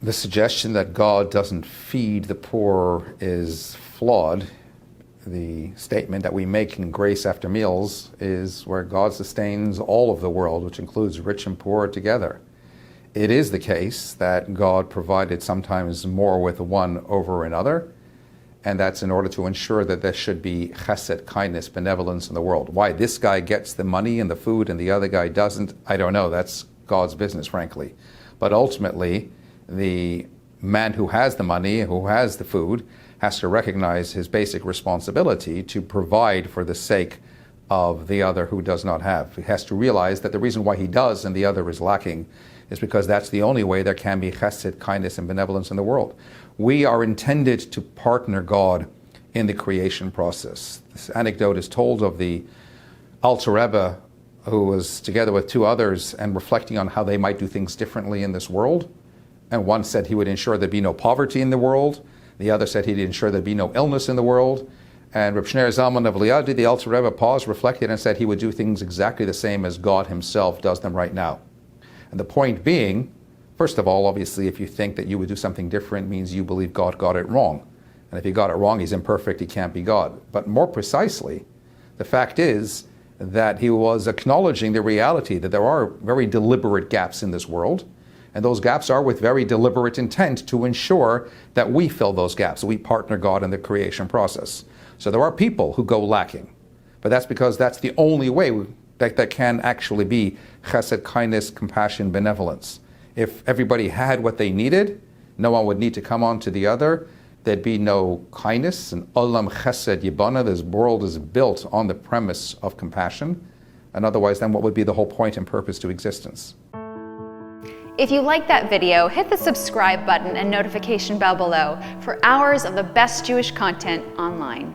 The suggestion that God doesn't feed the poor is flawed. The statement that we make in Grace After Meals is where God sustains all of the world, which includes rich and poor together. It is the case that God provided sometimes more with one over another, and that's in order to ensure that there should be chesed, kindness, benevolence in the world. Why this guy gets the money and the food and the other guy doesn't, I don't know. That's God's business, frankly. But ultimately, the man who has the money, who has the food, has to recognize his basic responsibility to provide for the sake of the other who does not have. He has to realize that the reason why he does and the other is lacking is because that's the only way there can be chesed, kindness, and benevolence in the world. We are intended to partner God in the creation process. This anecdote is told of the Alter Rebbe who was together with two others and reflecting on how they might do things differently in this world. And one said he would ensure there'd be no poverty in the world. The other said he'd ensure there'd be no illness in the world. And Reb Shneir Zalman of Liadi, the Alter Rebbe, paused, reflected, and said he would do things exactly the same as God himself does them right now. And the point being, first of all, obviously, if you think that you would do something different, means you believe God got it wrong. And if he got it wrong, he's imperfect, he can't be God. But more precisely, the fact is that he was acknowledging the reality that there are very deliberate gaps in this world. And those gaps are with very deliberate intent to ensure that we fill those gaps. We partner God in the creation process. So there are people who go lacking. But that's because that's the only way that can actually be chesed, kindness, compassion, benevolence. If everybody had what they needed, no one would need to come on to the other. There'd be no kindness. And olam chesed yibana, this world is built on the premise of compassion. And otherwise, then what would be the whole point and purpose to existence? If you like that video, hit the subscribe button and notification bell below for hours of the best Jewish content online.